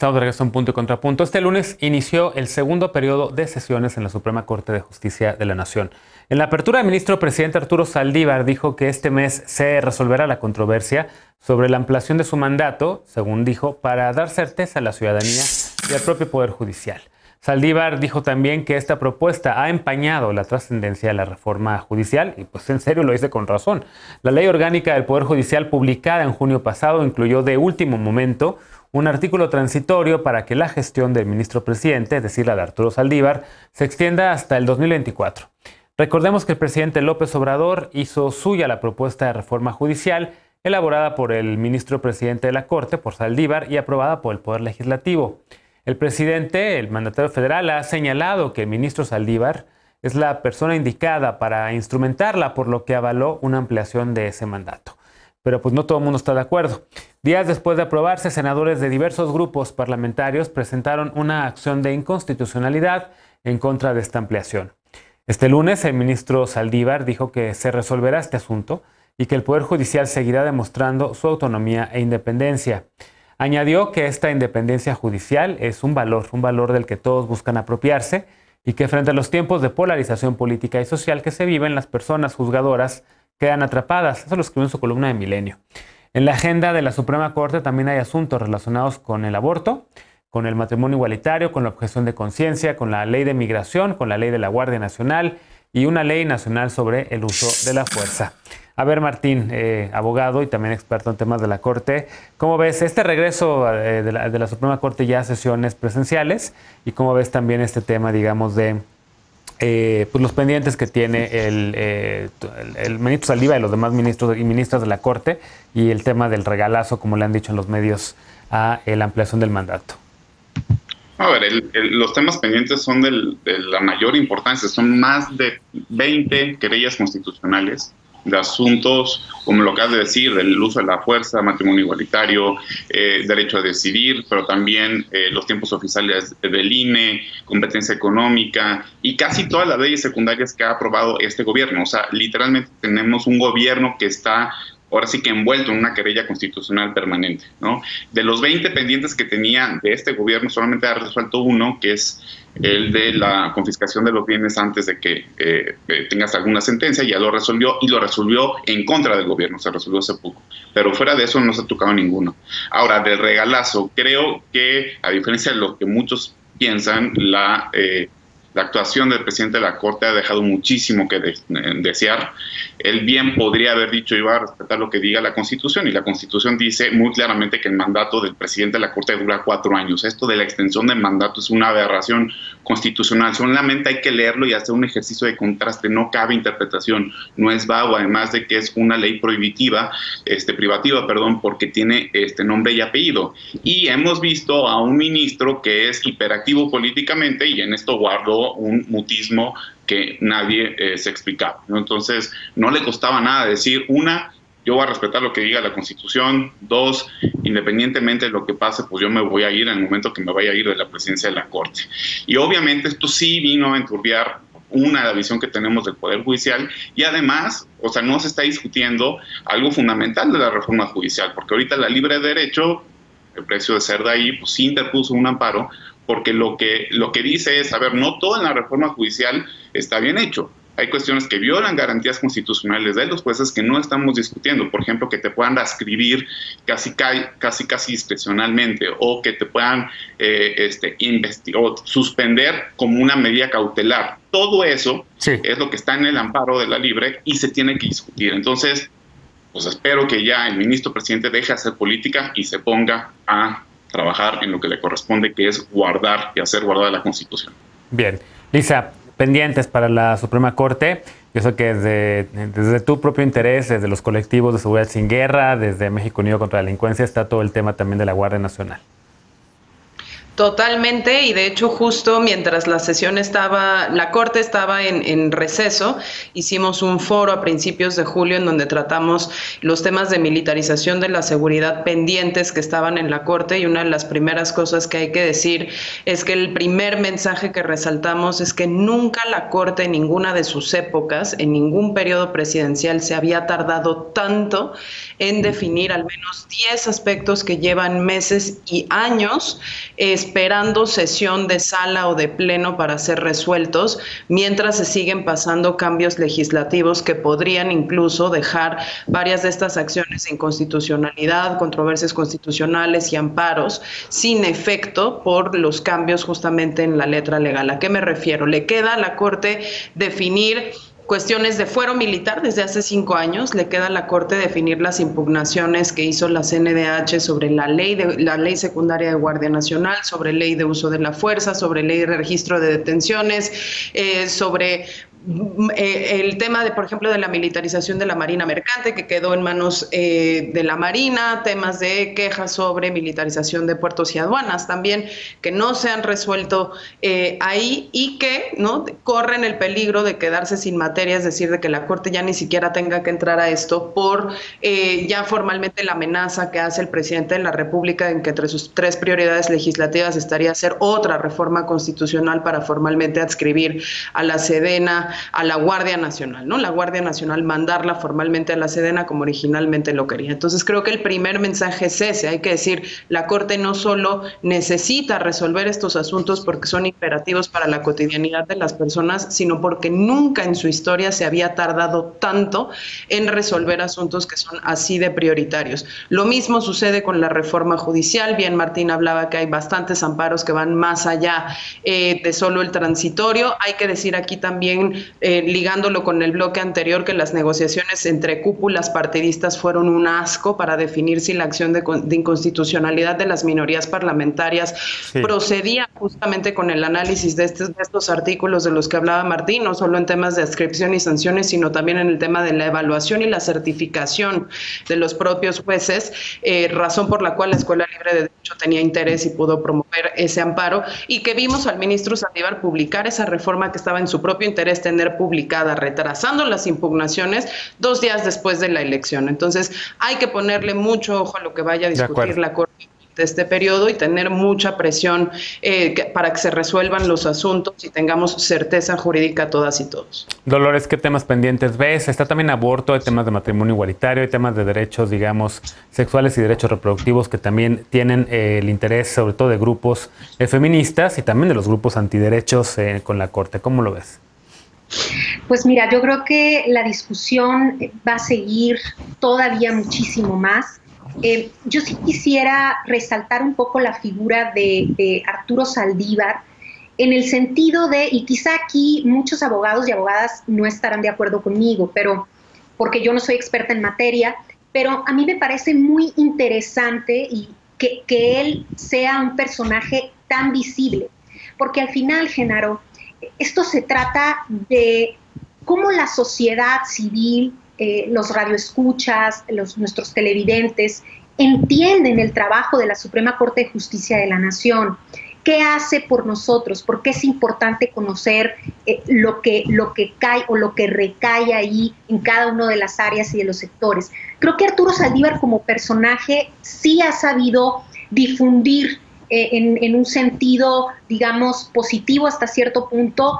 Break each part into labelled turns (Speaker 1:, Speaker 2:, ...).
Speaker 1: Estamos de regreso en Punto y Contrapunto. Este lunes inició el segundo periodo de sesiones en la Suprema Corte de Justicia de la Nación. En la apertura, el ministro presidente Arturo Saldívar dijo que este mes se resolverá la controversia sobre la ampliación de su mandato, según dijo, para dar certeza a la ciudadanía y al propio Poder Judicial. Saldívar dijo también que esta propuesta ha empañado la trascendencia de la reforma judicial y pues en serio lo dice con razón. La ley orgánica del Poder Judicial publicada en junio pasado incluyó de último momento un artículo transitorio para que la gestión del ministro presidente, es decir, la de Arturo Saldívar, se extienda hasta el 2024. Recordemos que el presidente López Obrador hizo suya la propuesta de reforma judicial elaborada por el ministro presidente de la Corte, por Saldívar, y aprobada por el Poder Legislativo. El presidente, el mandatario federal, ha señalado que el ministro Saldívar es la persona indicada para instrumentarla, por lo que avaló una ampliación de ese mandato. Pero pues no todo el mundo está de acuerdo. Días después de aprobarse, senadores de diversos grupos parlamentarios presentaron una acción de inconstitucionalidad en contra de esta ampliación. Este lunes, el ministro Saldívar dijo que se resolverá este asunto y que el Poder Judicial seguirá demostrando su autonomía e independencia. Añadió que esta independencia judicial es un valor del que todos buscan apropiarse y que frente a los tiempos de polarización política y social que se viven, las personas juzgadoras quedan atrapadas. Eso lo escribió en su columna de Milenio. En la agenda de la Suprema Corte también hay asuntos relacionados con el aborto, con el matrimonio igualitario, con la objeción de conciencia, con la ley de migración, con la ley de la Guardia Nacional y una ley nacional sobre el uso de la fuerza. A ver, Martín, abogado y también experto en temas de la Corte, ¿cómo ves este regreso de la Suprema Corte ya a sesiones presenciales? ¿Y cómo ves también este tema, digamos, de pues los pendientes que tiene el ministro Saldívar y los demás ministros y ministras de la Corte y el tema del regalazo, como le han dicho en los medios, a la ampliación del mandato?
Speaker 2: A ver, los temas pendientes son de la mayor importancia. Son más de 20 querellas constitucionales de asuntos, como lo que has de decir, del uso de la fuerza, matrimonio igualitario, derecho a decidir, pero también los tiempos oficiales del INE, competencia económica y casi todas las leyes secundarias que ha aprobado este gobierno. O sea, literalmente tenemos un gobierno que está ahora sí que envuelto en una querella constitucional permanente, ¿no? De los 20 pendientes que tenía de este gobierno, solamente ha resuelto uno, que es el de la confiscación de los bienes antes de que tengas alguna sentencia. Ya lo resolvió, y lo resolvió en contra del gobierno, se resolvió hace poco. Pero fuera de eso no se ha tocado ninguno. Ahora, del regalazo, creo que, a diferencia de lo que muchos piensan, la actuación del presidente de la Corte ha dejado muchísimo que desear. Él bien podría haber dicho: iba a respetar lo que diga la Constitución, y la Constitución dice muy claramente que el mandato del presidente de la Corte dura 4 años. Esto de la extensión del mandato es una aberración constitucional. Solamente hay que leerlo y hacer un ejercicio de contraste. No cabe interpretación, no es vago, además de que es una ley privativa, porque tiene nombre y apellido. Y hemos visto a un ministro que es hiperactivo políticamente, y en esto guardó un mutismo que nadie se explicaba, ¿no? Entonces, no le costaba nada decir: una, yo voy a respetar lo que diga la Constitución; dos, independientemente de lo que pase, pues yo me voy a ir en el momento que me vaya a ir de la presidencia de la Corte. Y obviamente esto sí vino a enturbiar la visión que tenemos del Poder Judicial, y además, o sea, no se está discutiendo algo fundamental de la reforma judicial, porque ahorita la Libre Derecho, el precio de Cerdaí, pues sí interpuso un amparo, porque lo que dice es: a ver, no todo en la reforma judicial está bien hecho. Hay cuestiones que violan garantías constitucionales de los jueces que no estamos discutiendo. Por ejemplo, que te puedan reescribir casi discrecionalmente, o que te puedan o suspender como una medida cautelar. Todo eso es lo que está en el amparo de la Libre y se tiene que discutir. Entonces, pues espero que ya el ministro presidente deje de hacer política y se ponga a trabajar en lo que le corresponde, que es guardar y hacer guardar la Constitución.
Speaker 1: Bien. Lisa, pendientes para la Suprema Corte. Yo sé que desde tu propio interés, desde los colectivos de seguridad sin guerra, desde México Unido contra la Delincuencia, está todo el tema también de la Guardia Nacional.
Speaker 3: Totalmente, y de hecho justo mientras la corte estaba en receso, hicimos un foro a principios de julio en donde tratamos los temas de militarización de la seguridad pendientes que estaban en la corte, y una de las primeras cosas que hay que decir es que el primer mensaje que resaltamos es que nunca la corte en ninguna de sus épocas, en ningún periodo presidencial, se había tardado tanto en definir al menos 10 aspectos que llevan meses y años esperando sesión de sala o de pleno para ser resueltos, mientras se siguen pasando cambios legislativos que podrían incluso dejar varias de estas acciones de inconstitucionalidad, controversias constitucionales y amparos sin efecto por los cambios justamente en la letra legal. ¿A qué me refiero? Le queda a la Corte definir cuestiones de fuero militar desde hace 5 años, le queda a la Corte definir las impugnaciones que hizo la CNDH sobre la ley secundaria de Guardia Nacional, sobre ley de uso de la fuerza, sobre ley de registro de detenciones, sobre el tema de, por ejemplo, de la militarización de la Marina Mercante, que quedó en manos de la Marina, temas de quejas sobre militarización de puertos y aduanas también, que no se han resuelto ahí y que no corren el peligro de quedarse sin materia, es decir, de que la Corte ya ni siquiera tenga que entrar a esto por ya formalmente la amenaza que hace el presidente de la República en que entre sus 3 prioridades legislativas estaría hacer otra reforma constitucional para formalmente adscribir a la Sedena, a la Guardia Nacional, ¿no? La Guardia Nacional mandarla formalmente a la Sedena como originalmente lo quería. Entonces creo que el primer mensaje es ese, hay que decir, la Corte no solo necesita resolver estos asuntos porque son imperativos para la cotidianidad de las personas, sino porque nunca en su historia se había tardado tanto en resolver asuntos que son así de prioritarios. Lo mismo sucede con la reforma judicial, bien Martín hablaba que hay bastantes amparos que van más allá de solo el transitorio. Hay que decir aquí también, ligándolo con el bloque anterior, que las negociaciones entre cúpulas partidistas fueron un asco para definir si la acción de inconstitucionalidad de las minorías parlamentarias procedía justamente con el análisis de estos artículos de los que hablaba Martín, no solo en temas de adscripción y sanciones, sino también en el tema de la evaluación y la certificación de los propios jueces, razón por la cual la Escuela Libre de Derecho tenía interés y pudo promover ese amparo, y que vimos al ministro Saldívar publicar esa reforma que estaba en su propio interés tener publicada, retrasando las impugnaciones 2 días después de la elección. Entonces hay que ponerle mucho ojo a lo que vaya a discutir la Corte de este periodo y tener mucha presión para que se resuelvan los asuntos y tengamos certeza jurídica todas y todos.
Speaker 1: Dolores, ¿qué temas pendientes ves? Está también aborto, hay temas de matrimonio igualitario, hay temas de derechos, digamos, sexuales y derechos reproductivos que también tienen el interés sobre todo de grupos feministas y también de los grupos antiderechos con la Corte. ¿Cómo lo ves?
Speaker 4: Pues mira, yo creo que la discusión va a seguir todavía muchísimo más. Yo sí quisiera resaltar un poco la figura de Arturo Saldívar, en el sentido de, y quizá aquí muchos abogados y abogadas no estarán de acuerdo conmigo, pero porque yo no soy experta en materia, pero a mí me parece muy interesante y que él sea un personaje tan visible, porque al final, Genaro, esto se trata de cómo la sociedad civil, los radioescuchas, nuestros televidentes, entienden el trabajo de la Suprema Corte de Justicia de la Nación. ¿Qué hace por nosotros? ¿Por qué es importante conocer lo que cae o lo que recae ahí en cada una de las áreas y de los sectores? Creo que Arturo Saldívar como personaje sí ha sabido difundir en un sentido, digamos, positivo hasta cierto punto,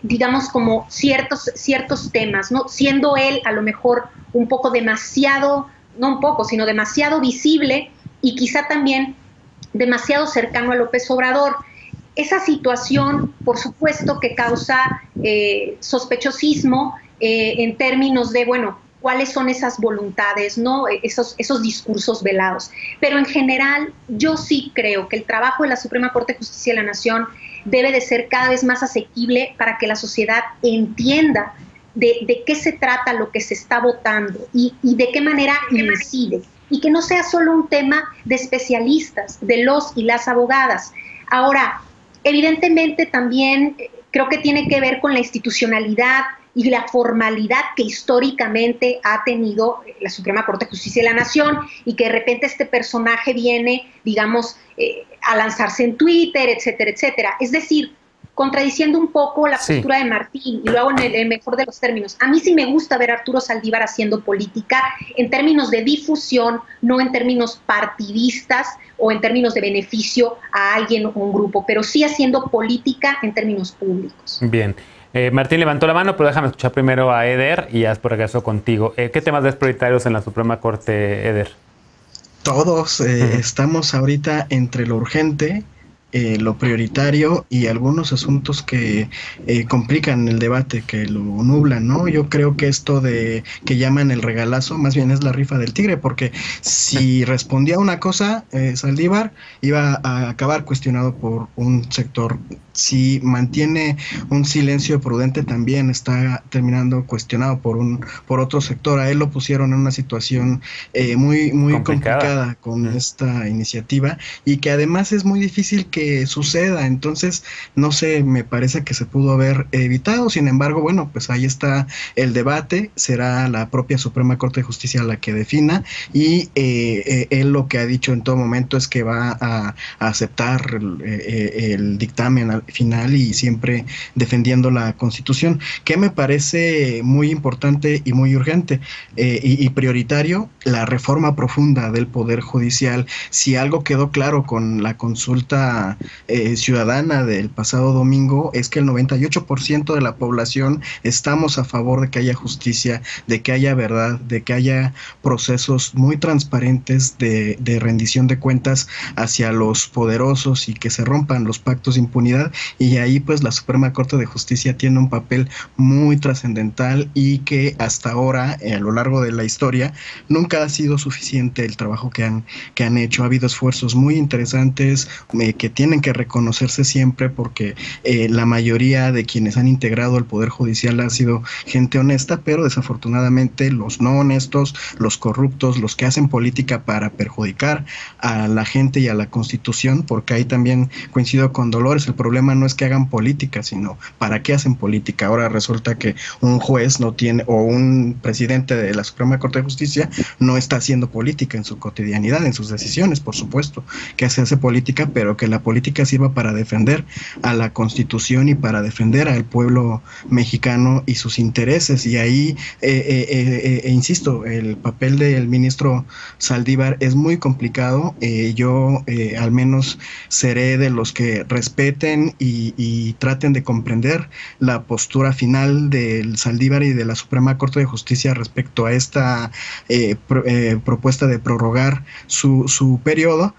Speaker 4: digamos, como ciertos temas, ¿no? Siendo él a lo mejor un poco demasiado, no un poco, sino demasiado visible y quizá también demasiado cercano a López Obrador. Esa situación, por supuesto, que causa sospechosismo en términos de, bueno, cuáles son esas voluntades, ¿no? Esos discursos velados. Pero en general, yo sí creo que el trabajo de la Suprema Corte de Justicia de la Nación debe de ser cada vez más asequible para que la sociedad entienda de qué se trata lo que se está votando y de qué manera incide. Y que no sea solo un tema de especialistas, de los y las abogadas. Ahora, evidentemente también creo que tiene que ver con la institucionalidad y la formalidad que históricamente ha tenido la Suprema Corte de Justicia de la Nación, y que de repente este personaje viene, digamos, a lanzarse en Twitter, etcétera, etcétera. Es decir, contradiciendo un poco la postura de Martín, y lo hago en el mejor de los términos. A mí sí me gusta ver a Arturo Saldívar haciendo política en términos de difusión, no en términos partidistas o en términos de beneficio a alguien o un grupo, pero sí haciendo política en términos públicos.
Speaker 1: Bien. Martín levantó la mano, pero déjame escuchar primero a Eder y ya por regreso contigo. ¿Qué temas ves prioritarios en la Suprema Corte, Eder?
Speaker 5: Todos estamos ahorita entre lo urgente, lo prioritario y algunos asuntos que complican el debate, que lo nublan, ¿no? Yo creo que esto de que llaman el regalazo, más bien es la rifa del tigre, porque si respondía a una cosa, Saldívar iba a acabar cuestionado por un sector. Si mantiene un silencio prudente, también está terminando cuestionado por otro sector. A él lo pusieron en una situación muy complicada con esta iniciativa, y que además es muy difícil que suceda. Entonces, no sé, me parece que se pudo haber evitado. Sin embargo, bueno, pues ahí está el debate. Será la propia Suprema Corte de Justicia la que defina, y él lo que ha dicho en todo momento es que va a aceptar el dictamen final, y siempre defendiendo la Constitución, que me parece muy importante y muy urgente y prioritario, la reforma profunda del Poder Judicial. Si algo quedó claro con la consulta ciudadana del pasado domingo, es que el 98% de la población estamos a favor de que haya justicia, de que haya verdad, de que haya procesos muy transparentes de rendición de cuentas hacia los poderosos, y que se rompan los pactos de impunidad. Y ahí pues la Suprema Corte de Justicia tiene un papel muy trascendental, y que hasta ahora, a lo largo de la historia, nunca ha sido suficiente el trabajo que han hecho. Ha habido esfuerzos muy interesantes que tienen que reconocerse siempre, porque la mayoría de quienes han integrado el Poder Judicial ha sido gente honesta, pero desafortunadamente los no honestos, los corruptos, los que hacen política para perjudicar a la gente y a la Constitución, porque ahí también coincido con Dolores, el problema no es que hagan política, sino para qué hacen política. Ahora resulta que un juez no tiene, o un presidente de la Suprema Corte de Justicia no está haciendo política en su cotidianidad, en sus decisiones. Por supuesto que se hace política, pero que la política sirva para defender a la Constitución y para defender al pueblo mexicano y sus intereses. Y ahí, insisto, el papel del ministro Saldívar es muy complicado. Yo al menos seré de los que respeten y traten de comprender la postura final del Saldívar y de la Suprema Corte de Justicia respecto a esta propuesta de prorrogar su periodo.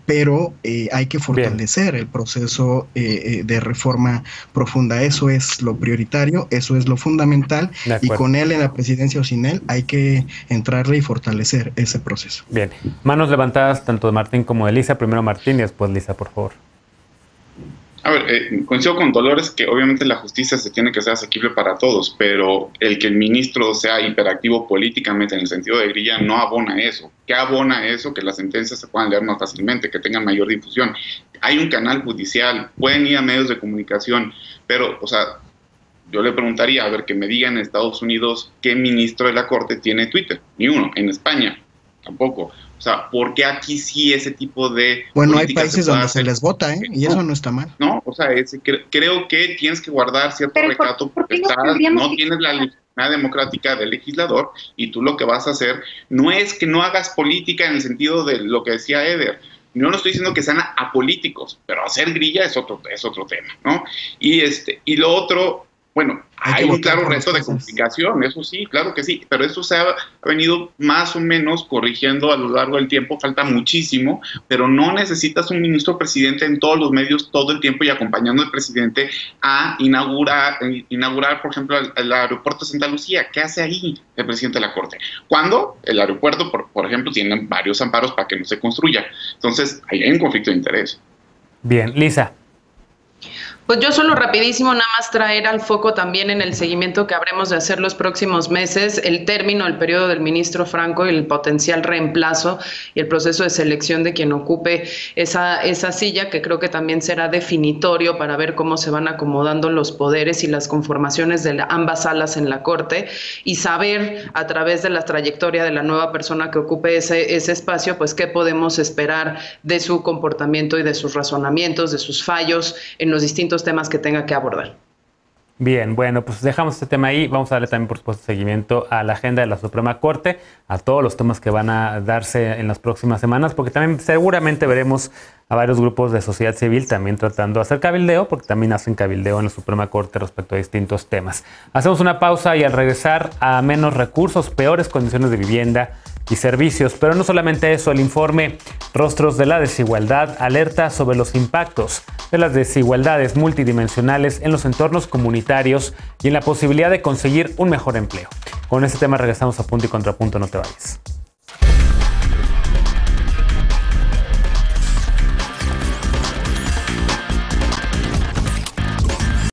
Speaker 5: Pero hay que fortalecer el proceso de reforma profunda. Eso es lo prioritario, eso es lo fundamental, y con él en la presidencia o sin él hay que entrarle y fortalecer ese proceso.
Speaker 1: Bien, manos levantadas tanto de Martín como de Lisa. Primero Martín y después Lisa, por favor.
Speaker 2: A ver, coincido con Dolores que obviamente la justicia se tiene que ser asequible para todos, pero el que el ministro sea hiperactivo políticamente en el sentido de grilla no abona eso. ¿Qué abona eso? Que las sentencias se puedan leer más fácilmente, que tengan mayor difusión. Hay un canal judicial, pueden ir a medios de comunicación, pero, o sea, yo le preguntaría, a ver, que me digan en Estados Unidos qué ministro de la Corte tiene Twitter. Ni uno. En España tampoco. O sea, ¿por qué aquí sí ese tipo de...
Speaker 5: Bueno, hay países donde se les vota, y eso no está mal.
Speaker 2: No, o sea, creo que tienes que guardar cierto recato, porque no tienes la legitimidad democrática del legislador, y tú lo que vas a hacer no es que no hagas política en el sentido de lo que decía Eder. Yo no estoy diciendo que sean apolíticos, pero hacer grilla es otro tema, ¿no? Y lo otro... Bueno, hay un claro reto de complicación, eso sí, claro que sí, pero eso se ha venido más o menos corrigiendo a lo largo del tiempo. Falta muchísimo, pero no necesitas un ministro presidente en todos los medios todo el tiempo y acompañando al presidente a inaugurar, por ejemplo, el aeropuerto de Santa Lucía. ¿Qué hace ahí el presidente de la Corte? Cuando el aeropuerto, por ejemplo, tiene varios amparos para que no se construya. Entonces, ahí hay un conflicto de interés.
Speaker 1: Bien, Lisa.
Speaker 3: Pues yo solo rapidísimo nada más traer al foco también en el seguimiento que habremos de hacer los próximos meses, el término, el periodo del ministro Franco y el potencial reemplazo y el proceso de selección de quien ocupe esa silla, que creo que también será definitorio para ver cómo se van acomodando los poderes y las conformaciones de ambas salas en la Corte y saber a través de la trayectoria de la nueva persona que ocupe ese espacio, pues qué podemos esperar de su comportamiento y de sus razonamientos, de sus fallos en los distintos temas que tenga que abordar.
Speaker 1: Bien, bueno, pues dejamos este tema ahí. Vamos a darle también, por supuesto, seguimiento a la agenda de la Suprema Corte, a todos los temas que van a darse en las próximas semanas, porque también seguramente veremos a varios grupos de sociedad civil también tratando de hacer cabildeo, porque también hacen cabildeo en la Suprema Corte respecto a distintos temas. Hacemos una pausa y al regresar, a menos recursos, peores condiciones de vivienda y servicios. Pero no solamente eso, el informe Rostros de la Desigualdad alerta sobre los impactos de las desigualdades multidimensionales en los entornos comunitarios y en la posibilidad de conseguir un mejor empleo. Con este tema regresamos a Punto y Contrapunto, no te vayas.